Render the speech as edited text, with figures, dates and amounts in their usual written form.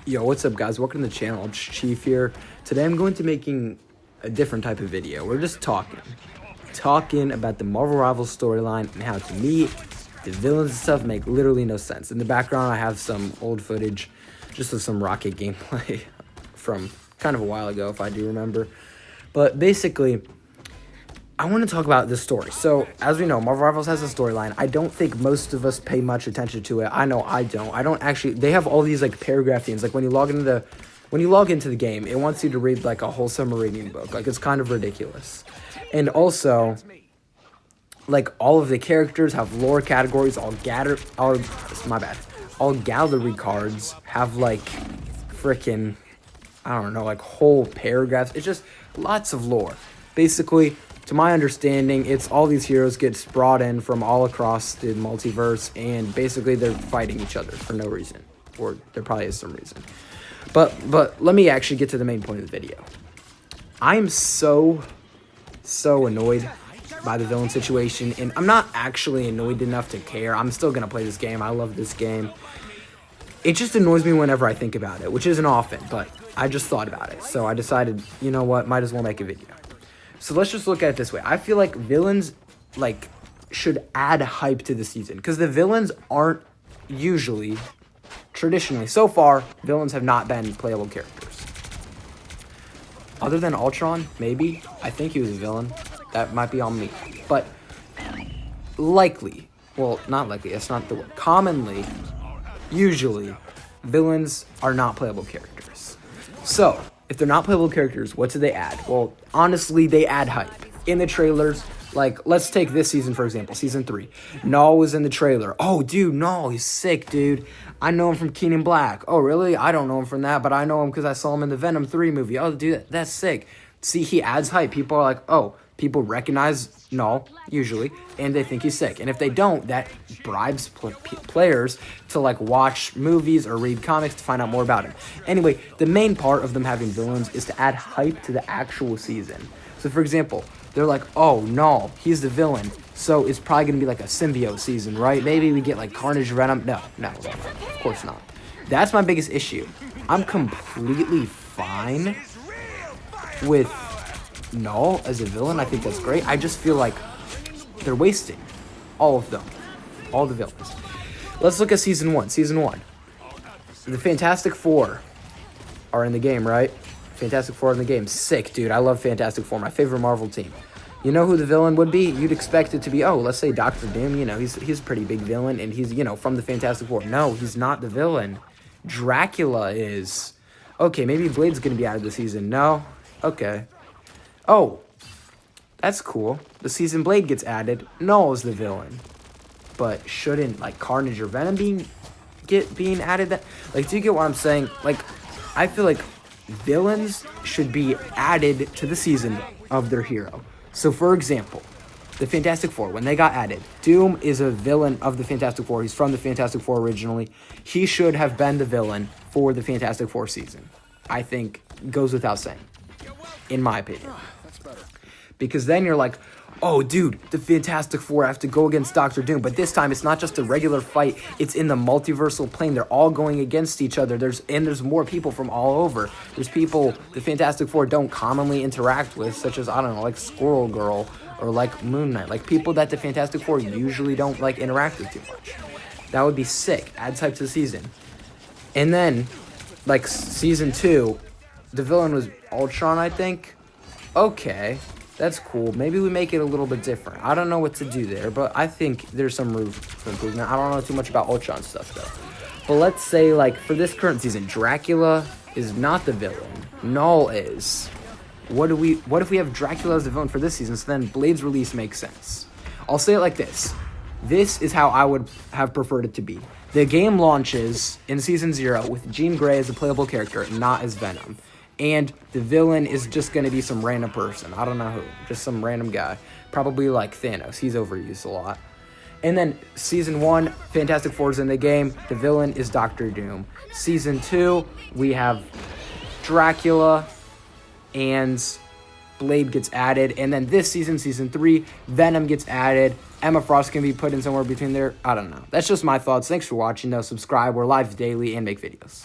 Yo, what's up, guys? Welcome to the channel. It's Chief here. Today I'm going to be making a different type of video. We're just talking about the Marvel Rivals storyline and how, to me, the villains and stuff make literally no sense. In the background, I have some old footage just of some Rocket gameplay from kind of a while ago, if I do remember. But basically, I want to talk about this story. So, as we know, Marvel Rivals has a storyline. I don't think most of us pay much attention to it. I know I don't. I don't actually. They have all these like paragraph themes. Like when you log into the game, it wants you to read like a whole summer reading book. Like it's kind of ridiculous. And also, like all of the characters have lore categories. All gallery cards have like freaking, I don't know, like whole paragraphs. It's just lots of lore. Basically, to my understanding, it's all these heroes get brought in from all across the multiverse, and basically they're fighting each other for no reason. Or there probably is some reason. But let me actually get to the main point of the video. I am so annoyed by the villain situation, and I'm not actually annoyed enough to care. I'm still going to play this game. I love this game. It just annoys me whenever I think about it, which isn't often, but I just thought about it. So I decided, you know what, might as well make a video. So let's just look at it this way. I feel like villains should add hype to the season, because the villains aren't usually, traditionally, so far, villains have not been playable characters. Other than Ultron, maybe. I think he was a villain. That might be on me. But likely, well, not likely, that's not the word. Commonly, usually, villains are not playable characters. So, if they're not playable characters, what do they add? Well, honestly, they add hype. In the trailers, like, let's take this season, for example, Season 3. Null was in the trailer. Oh, dude, Null, he's sick, dude. I know him from Kenan Black. Oh, really? I don't know him from that, but I know him because I saw him in the Venom 3 movie. Oh, dude, that's sick. See, he adds hype. People are like, oh, people recognize Null, usually, and they think he's sick. And if they don't, that bribes players to, like, watch movies or read comics to find out more about him. Anyway, the main part of them having villains is to add hype to the actual season. So, for example, they're like, oh, Null, he's the villain, so it's probably going to be like a symbiote season, right? Maybe we get, like, Carnage, Venom. No, of course not. That's my biggest issue. I'm completely fine with Null as a villain. I think that's great. I just feel like they're wasting all of them, all the villains. Let's look at Season 1. Season 1. The Fantastic Four are in the game, right? Fantastic Four in the game. Sick, dude. I love Fantastic Four. My favorite Marvel team. You know who the villain would be? You'd expect it to be, oh, let's say Doctor Doom. You know, he's a pretty big villain, and he's, you know, from the Fantastic Four. No, he's not the villain. Dracula is. Okay, maybe Blade's going to be out of the season. No? Okay. Oh, that's cool. The season Blade gets added. Null's the villain. But shouldn't, like, Carnage or Venom being added? Like, do you get what I'm saying? Like, I feel like villains should be added to the season of their hero. So, for example, the Fantastic Four, when they got added, Doom is a villain of the Fantastic Four. He's from the Fantastic Four originally. He should have been the villain for the Fantastic Four season. I think goes without saying, in my opinion. Because then you're like, oh, dude, the Fantastic Four have to go against Doctor Doom. But this time, it's not just a regular fight. It's in the multiversal plane. They're all going against each other. There's more people from all over. There's people the Fantastic Four don't commonly interact with, such as, I don't know, like Squirrel Girl or like Moon Knight. Like people that the Fantastic Four usually don't like interact with too much. That would be sick. Add type to the season. And then, like Season 2, the villain was Ultron, I think. Okay. That's cool. Maybe we make it a little bit different. I don't know what to do there, but I think there's some room for improvement. I don't know too much about Ultron stuff, though. But let's say, like, for this current season, Dracula is not the villain. Null is. What if we have Dracula as the villain for this season, so then Blade's release makes sense? I'll say it like this. This is how I would have preferred it to be. The game launches in Season 0 with Jean Grey as a playable character, not as Venom. And the villain is just going to be some random person. I don't know who. Just some random guy. Probably like Thanos. He's overused a lot. And then Season 1, Fantastic Four's in the game. The villain is Doctor Doom. Season 2, we have Dracula and Blade gets added. And then this season, Season 3, Venom gets added. Emma Frost can be put in somewhere between there. I don't know. That's just my thoughts. Thanks for watching, though. Subscribe. We're live daily and make videos.